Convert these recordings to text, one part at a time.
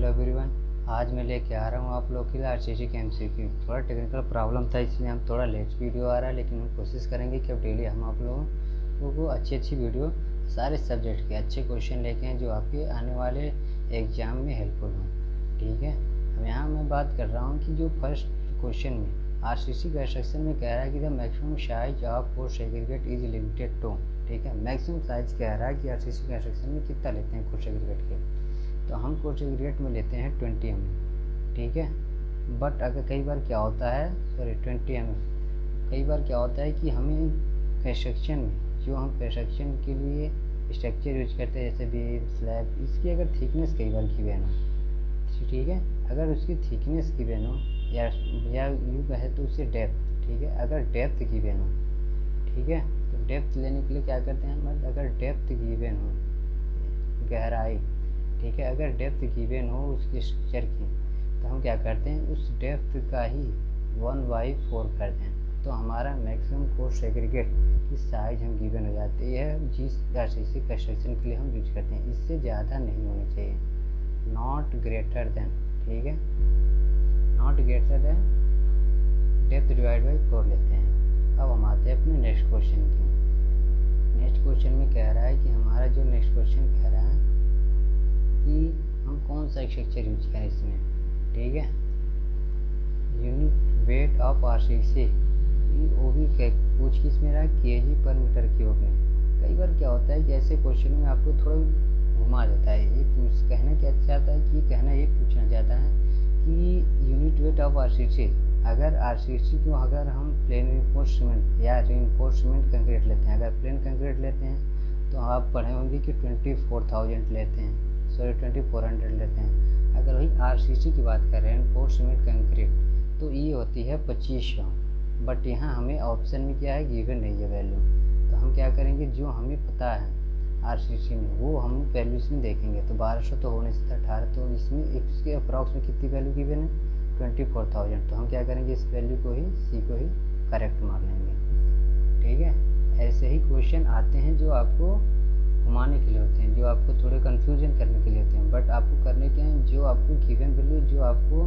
Hello everyone. आज मैं लेके आ रहा हूँ आप लोग के लिए आरसीसी के एमसीक्यू। थोड़ा टेक्निकल प्रॉब्लम था इसलिए हम थोड़ा लेट वीडियो आ रहा है, लेकिन हम कोशिश करेंगे कि अब डेली हम आप लोगों को अच्छी वीडियो सारे सब्जेक्ट के अच्छे क्वेश्चन लेके हैं जो आपके आने वाले एग्ज़ाम में हेल्पफुल हों। ठीक है, अब यहाँ मैं बात कर रहा हूँ कि जो फर्स्ट क्वेश्चन में आरसीसी कंस्ट्रक्शन में कह रहा है कि the maximum size of course aggregate is limited to. ठीक है, मैक्सिमम साइज कह रहा है कि आरसीसी कंस्ट्रक्शन में कितना लेते हैं कोर्स एग्रीगेट के, तो हम कोर्स एग्रीगेट में लेते हैं 20 mm। ठीक है, बट अगर कई बार क्या होता है, सॉरी 20 mm, कई बार क्या होता है कि हमें कंस्ट्रक्शन में जो हम कंस्ट्रक्शन के लिए स्ट्रक्चर यूज करते हैं जैसे बीम स्लैब, इसकी अगर थिकनेस कई बार गिवन हो, ठीक है, अगर उसकी थिकनेस गिवन हो या यूँ कहे तो उससे डेप्थ। ठीक है, अगर डेप्थ गिवन हो, ठीक है, तो डेप्थ लेने के लिए क्या करते हैं हम, अगर डेप्थ गिवन हो गहराई, ठीक है, अगर डेप्थ गिवन हो उसके स्ट्रक्चर की, तो हम क्या करते हैं उस डेप्थ का ही 1/4 करते हैं, तो हमारा मैक्सिमम कोर्स एग्रीगेट की साइज हम गिवन हो जाती है जिस आरसीसी कंस्ट्रक्शन के लिए हम यूज करते हैं। इससे ज़्यादा नहीं होनी चाहिए, नॉट ग्रेटर देन। ठीक है, not greater than depth divide by 4 लेते हैं। अब हम आते हैं अपने नेक्स्ट क्वेश्चन की। नेक्स्ट क्वेश्चन में कह रहा है कि हमारा जो नेक्स्ट क्वेश्चन कह रहा है कि हम कौन सा स्ट्रक्चर यूज करें इसमें। ठीक है, यूनिट वेट ऑफ आरसीसी, वो भी पूछ किस में रहा है, केजी पर मीटर क्यूब में। कई बार क्या होता है कि ऐसे क्वेश्चन में आपको थोड़ा घुमा देता है, ये कहना क्या चाहता है कि कहना ये पूछना चाहता है कि यूनिट वेट ऑफ आरसीसी, अगर आरसीसी को अगर हम प्लेन रिइंफोर्समेंट या रिइंफोर्समेंट कंक्रीट लेते हैं, अगर प्लेन कंक्रीट लेते हैं तो आप पढ़े होंगे कि 24,000 लेते हैं, सॉरी 2400 लेते हैं। अगर वही आरसीसी की बात कर रहे हैं रिइंफोर्समेंट कंक्रीट, तो ये होती है 2500, बट यहाँ हमें ऑप्शन में क्या है गिवन नहीं है वैल्यू, तो हम क्या करेंगे जो हमें पता है आरसीसी में वो हम वैल्यू इसमें देखेंगे। तो 1200 तो होने से 18, तो इसमें इसके अप्रॉक्स में कितनी वैल्यू गिवन है 24,000, तो हम क्या करेंगे इस वैल्यू को ही सी को ही करेक्ट मान लेंगे। ठीक है, ऐसे ही क्वेश्चन आते हैं जो आपको घुमाने के लिए होते हैं, जो आपको थोड़े कन्फ्यूजन करने के लिए होते हैं, बट आपको करने क्या है जो आपको गिवन वैल्यू जो आपको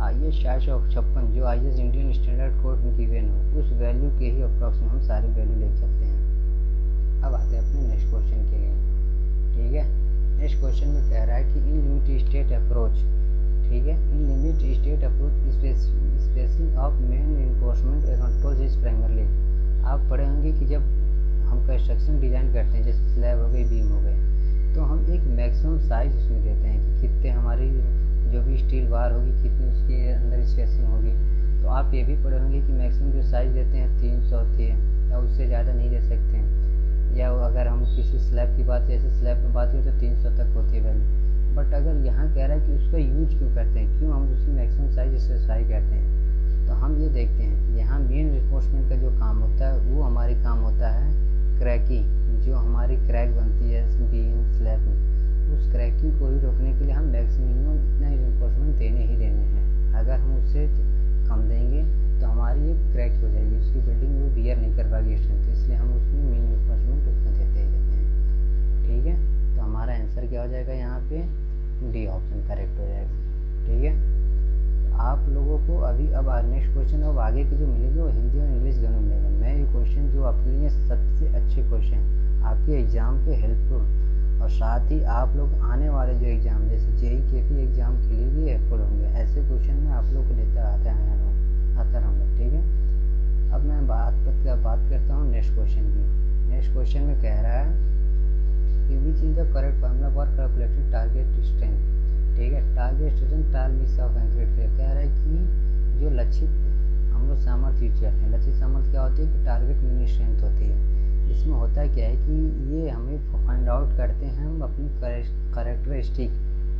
IS 456 जो IS इंडियन स्टैंडर्ड कोड में गिवन हो उस वैल्यू के ही अप्रॉक्स में हम सारी वैल्यू ले सकते हैं। अब आते हैं अपने नेक्स्ट क्वेश्चन के लिए। ठीक है, नेक्स्ट क्वेश्चन में कह रहा है कि इन लिमिट स्टेट अप्रोच, ठीक है, इन limit state approach spacing of main enforcement control is primarily. आप पढ़े होंगे कि जब हम कंस्ट्रक्शन डिज़ाइन करते हैं जैसे स्लैब हो गई बीम हो गए, तो हम एक मैक्सिमम साइज उसमें देते हैं कि कितने हमारी जो भी स्टील बार होगी कितनी उसके अंदर स्पेसिंग होगी। तो आप ये भी पढ़े होंगे कि मैक्सिमम जो साइज़ देते हैं 300 होती है या उससे ज़्यादा नहीं दे सकते हैं, या अगर हम किसी स्लैब की बात जैसे स्लैब में बात करें तो 300 तक होती है वैल्यू। बट अगर यहाँ कह रहा है कि उसका यूज क्यों करते हैं, क्यों हम उसकी मैक्सिमम साइज स्पेसिफाई करते हैं, तो हम ये देखते हैं कि यहाँ मेन रिइंफोर्समेंट का जो काम होता है वो हमारी काम होता है क्रैकिंग, जो हमारी क्रैक बनती है बीम स्लैब में, उस क्रैकिंग को ही रोकने के लिए हम मैक्सिमम इतना रिइंफोर्समेंट देने ही देने हैं। अगर हम उससे कम देंगे तो हमारी ये क्रैक हो जाएगी, उसकी बिल्डिंग वो बियर नहीं कर पाएगी स्ट्रेंथ, तो इसलिए हम उसमें मेन रिइंफोर्समेंट उतना देते ही देते हैं। ठीक है, तो हमारा आंसर क्या हो जाएगा यहाँ पे, डी ऑप्शन करेक्ट हो जाएगा। ठीक है, आप लोगों को अभी अब नेक्स्ट क्वेश्चन अब आगे के जो मिलेंगे वो हिंदी और इंग्लिश दोनों मिलेंगे। मैं ये क्वेश्चन जो आपके लिए सबसे अच्छे क्वेश्चन आपके एग्ज़ाम पे हेल्पफुल, और साथ ही आप लोग आने वाले जो एग्ज़ाम जैसे JEE KP एग्ज़ाम के लिए भी हेल्पफुल होंगे, ऐसे क्वेश्चन में आप लोग को लेता आता रहूँगा। ठीक है, अब मैं बात करता हूँ नेक्स्ट क्वेश्चन की। नेक्स्ट क्वेश्चन में कह रहा है कि which is the correct formula for calculating target strength. ठीक है, टारगेट स्ट्रेंथ टाल मिस ऑफ कंक्रीट के कह रहा है कि जो लक्षित हम लोग सामर्थ्य यूज करते हैं, लक्षित सामर्थ्य क्या होती है कि टारगेट मिनी स्ट्रेंथ होती है। इसमें होता क्या है कि ये हमें फाइंड आउट करते हैं हम अपनी करेक्टरिस्टिक,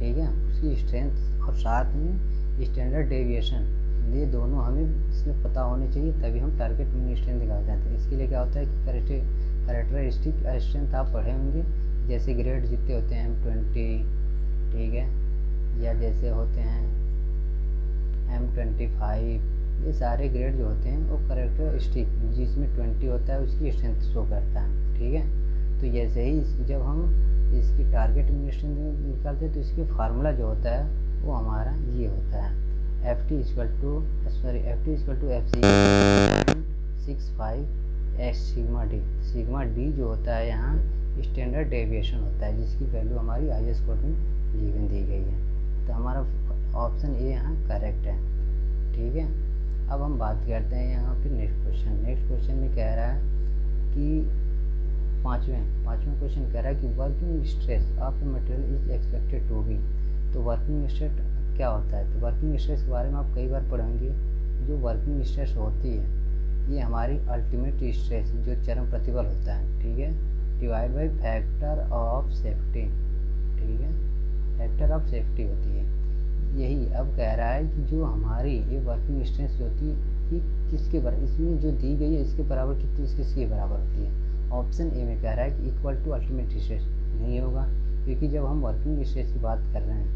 ठीक है, उसकी स्ट्रेंथ और साथ में स्टैंडर्ड डेविएशन, ये दोनों हमें इसमें पता होने चाहिए, तभी हम टारगेट मिनी स्ट्रेंथ निकालते हैं। इसके लिए क्या होता है कि करेक्टरिस्टिक स्ट्रेंथ आप पढ़े होंगे, जैसे ग्रेड जितने होते हैं M20, ठीक है, या जैसे होते हैं M25, ये सारे ग्रेड जो होते हैं वो करेक्टरिस्टिक जिसमें 20 होता है उसकी स्ट्रेंथ शो करता है। ठीक है, तो जैसे ही जब हम इसकी टारगेट मिनी स्ट्रेंथ निकालते हैं तो इसकी फार्मूला जो होता है वो हमारा ये होता है F T equal to F C 0.65 X sigma D जो होता है यहाँ स्टैंडर्ड डेविएशन होता है, जिसकी वैल्यू हमारी IS कोड में गिवन दी गई है। तो हमारा ऑप्शन ए यहाँ करेक्ट है। ठीक है, अब हम बात करते हैं यहाँ पे नेक्स्ट क्वेश्चन में कह रहा है कि पाँचवें क्वेश्चन कह रहा है कि working stress of material is expected to be. तो वर्किंग स्ट्रेस क्या होता है? तो वर्किंग स्ट्रेस के बारे में आप कई बार पढ़ेंगे। जो वर्किंग स्ट्रेस होती है ये हमारी अल्टीमेट स्ट्रेस जो चरम प्रतिबल होता है, ठीक है, divide by factor of safety. ठीक है, फैक्टर ऑफ सेफ्टी होती है यही। अब कह रहा है कि जो हमारी ये वर्किंग स्ट्रेस जो होती है ये किसके बराबर, इसमें जो दी गई है इसके बराबर किसके बराबर होती है? ऑप्शन ए में कह रहा है कि इक्वल टू अल्टीमेट स्ट्रेस। नहीं होगा, क्योंकि जब हम वर्किंग स्ट्रेस की बात कर रहे हैं,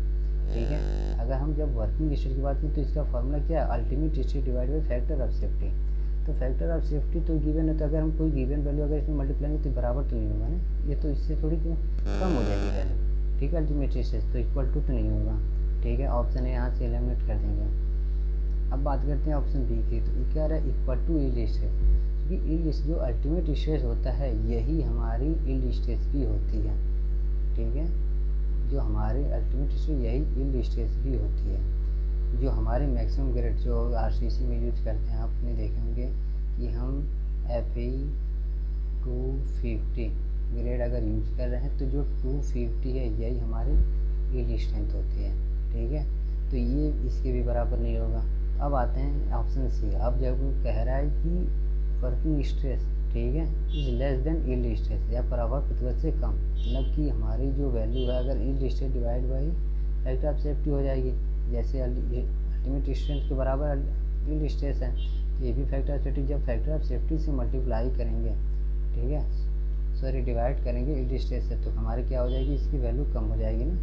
ठीक है, अगर हम जब वर्किंग स्ट्रेस की बात करें तो इसका फॉर्मूला क्या है? Ultimate stress divide by factor of safety. तो फैक्टर ऑफ सेफ्टी तो गिवन है, तो अगर हम कोई गिवन वैल्यू अगर इसमें मल्टीप्लाई तो बराबर तो नहीं होगा ना, ये तो इससे थोड़ी कम हो जाएगी वैल्यू। ठीक है, अल्टीमेट स्ट्रेस तो इक्वल टू तो नहीं होगा। ठीक है, ऑप्शन है यहाँ से एलिमिनेट कर देंगे। अब बात करते हैं ऑप्शन बी की। तो ये क्या रहा है? Equal to yield stress. क्योंकि यील्ड जो अल्टीमेट स्ट्रेस होता है यही हमारी यील्ड स्ट्रेस भी होती है। ठीक है, जो हमारी अल्टीमेट स्ट्रेस यही यील्ड स्ट्रेस भी होती है। जो हमारे मैक्सिमम ग्रेड जो RCC में यूज करते हैं, आपने देखे होंगे कि हम FE 250 ग्रेड अगर यूज कर रहे हैं तो जो 250 है यही हमारी यील्ड स्ट्रेंथ होती है। ठीक है, तो ये इसके भी बराबर नहीं होगा। अब आते हैं ऑप्शन सी। अब जब कह रहा है कि वर्किंग स्ट्रेस, ठीक है, is less than yield stress या बराबर प्रतिबल से कम, मतलब कि हमारी जो वैल्यू है अगर yield stress divide by factor of safety हो जाएगी। जैसे अल्टीमेट स्ट्रेंथ के बराबर यील्ड स्ट्रेस है तो ये भी फैक्टर ऑफ सेफ्टी, जब फैक्टर ऑफ सेफ्टी से मल्टीप्लाई करेंगे, ठीक है, सॉरी डिवाइड करेंगे यील्ड स्ट्रेस से, तो हमारी क्या हो जाएगी? इसकी वैल्यू कम हो जाएगी ना,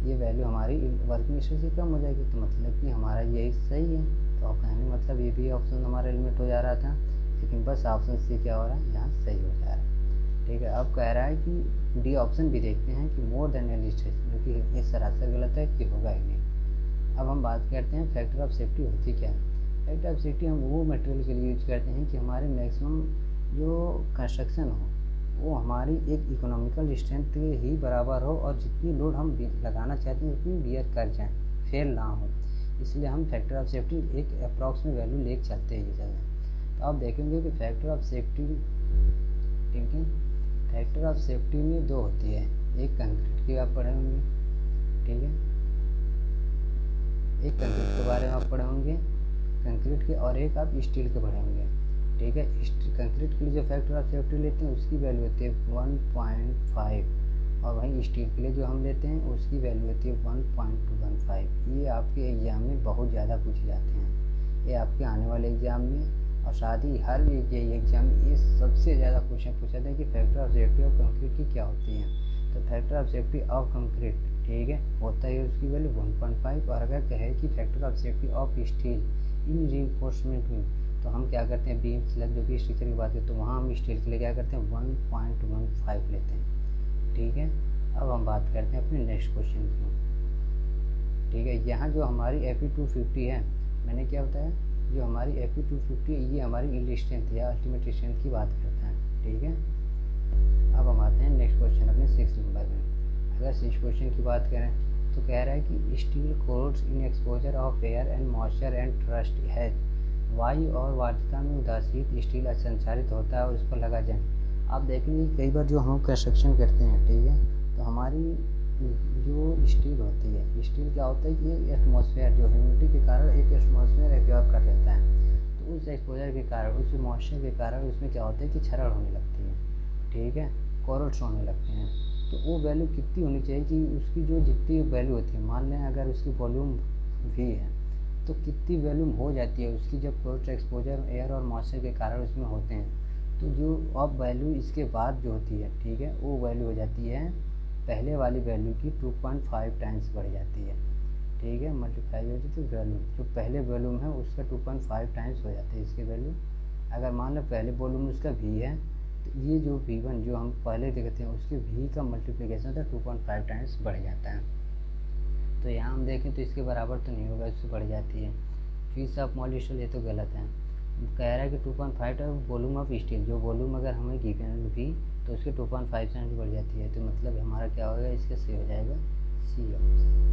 ये वैल्यू हमारी वर्किंग स्ट्रेस से कम हो जाएगी। तो मतलब कि हमारा यही सही है। तो कहने मतलब ये भी ऑप्शन हमारा एलिमिनेट हो जा रहा था, लेकिन बस ऑप्शन सी क्या हो रहा है? यहाँ सही हो जा रहा है। ठीक है, अब कह रहा है कि डी ऑप्शन भी देखते हैं कि मोर देन यील्ड स्ट्रेस, जो कि ये सरासर गलत है कि होगा ही नहीं। अब हम बात करते हैं फैक्टर ऑफ सेफ्टी होती क्या है। फैक्टर ऑफ सेफ्टी हम वो मटेरियल के लिए यूज करते हैं कि हमारे मैक्सिमम जो कंस्ट्रक्शन हो वो हमारी एक इकोनॉमिकल स्ट्रेंथ के ही बराबर हो और जितनी लोड हम लगाना चाहते हैं उतनी बियर कर जाएँ, फेल ना हो। इसलिए हम फैक्टर ऑफ सेफ्टी एक अप्रॉक्स में वैल्यू ले चलते हैं ये चलते। तो आप देखेंगे कि फैक्टर ऑफ सेफ्टी, ठीक है, फैक्टर ऑफ सेफ्टी में दो होती है, एक कंक्रीट की आप पढ़े होंगे, ठीक है, एक कंक्रीट के बारे में आप पढ़े होंगे कंक्रीट के, और एक आप स्टील के पढ़े होंगे। ठीक है, कंक्रीट के लिए जो फैक्टर ऑफ सेफ्टी लेते हैं उसकी वैल्यू होती है 1.5 और वहीं स्टील के लिए जो हम लेते हैं उसकी वैल्यू होती है 1.15। ये आपके एग्ज़ाम में बहुत ज़्यादा पूछे जाते हैं, ये आपके आने वाले एग्ज़ाम में और साथ ही हर एग्ज़ाम में ये सबसे ज़्यादा क्वेश्चन पूछा जाता है कि factor of safety of concrete की क्या होती है। तो factor of safety of concrete, ठीक है, होता है उसकी वैल्यू 1.5। और अगर कहे कि factor of safety of steel in reinforcement में, तो हम क्या करते हैं बीम स्लैब जो भी स्ट्रक्चर की बात करें तो वहाँ हम स्टील के लिए क्या करते हैं 1.15 लेते हैं। ठीक है, अब हम बात करते हैं अपने नेक्स्ट क्वेश्चन की। ठीक है, यहाँ जो हमारी FE 250 है, मैंने क्या बताया, जो हमारी FE 250 ये हमारी यील्ड स्ट्रेंथ या अल्टीमेट स्ट्रेंथ की बात करता है। ठीक है, अब हम आते हैं नेक्स्ट क्वेश्चन अपने 6 नंबर में। अगर 6 क्वेश्चन की बात करें तो कह रहा है कि steel course in exposure of air and moisture and trust है, वायु और वार्षिकता में उदासीत स्टील संचारित होता है और उस पर लगा जंग। आप देखेंगे कई बार जो हम कंस्ट्रक्शन करते हैं, ठीक है, तो हमारी जो स्टील होती है, स्टील क्या होता है कि ये एटमॉस्फेयर जो ह्यूमिडिटी के कारण एक एटमॉस्फेयर एब्जॉर्ब कर लेता है, तो उस एक्सपोजर के कारण, उस मॉइस्चर के कारण उसमें क्या होता है कि क्षरण होने लगती है। ठीक है, कोरल्स होने लगते हैं। तो वो वैल्यू कितनी होनी चाहिए कि उसकी जो जितनी वैल्यू होती है, मान लें अगर उसकी वॉल्यूम V है तो कितनी वॉल्यूम हो जाती है उसकी जब कोर्स एक्सपोजर एयर और मॉइस्चर के कारण उसमें होते हैं, तो जो अब वैल्यू इसके बाद जो होती है, ठीक है, वो वैल्यू हो जाती है पहले वाली वैल्यू की 2.5 टाइम्स बढ़ जाती है। ठीक है, मल्टीप्लाई हो जाती है वैल्यू, जो पहले वॉल्यूम है उसका 2.5 टाइम्स हो जाते हैं इसके वैल्यू। अगर मान लो पहले वॉल्यूम उसका V है तो ये जो V1 जो हम पहले देखते हैं उसके V का मल्टीप्लिकेशन होता है 2.5 टाइम्स बढ़ जाता है। तो यहाँ हम देखें तो इसके बराबर तो नहीं होगा, इससे बढ़ जाती है। फीस ऑफ मॉलिक्यूल ये तो गलत है। कह रहा है कि 2.5 है वॉल्यूम ऑफ स्टील, जो वॉल्यूम अगर हमें गिवन भी तो उसके 2.5 से बढ़ जाती है, तो मतलब हमारा क्या होगा, इसका सी हो जाएगा सी ऑप्शन।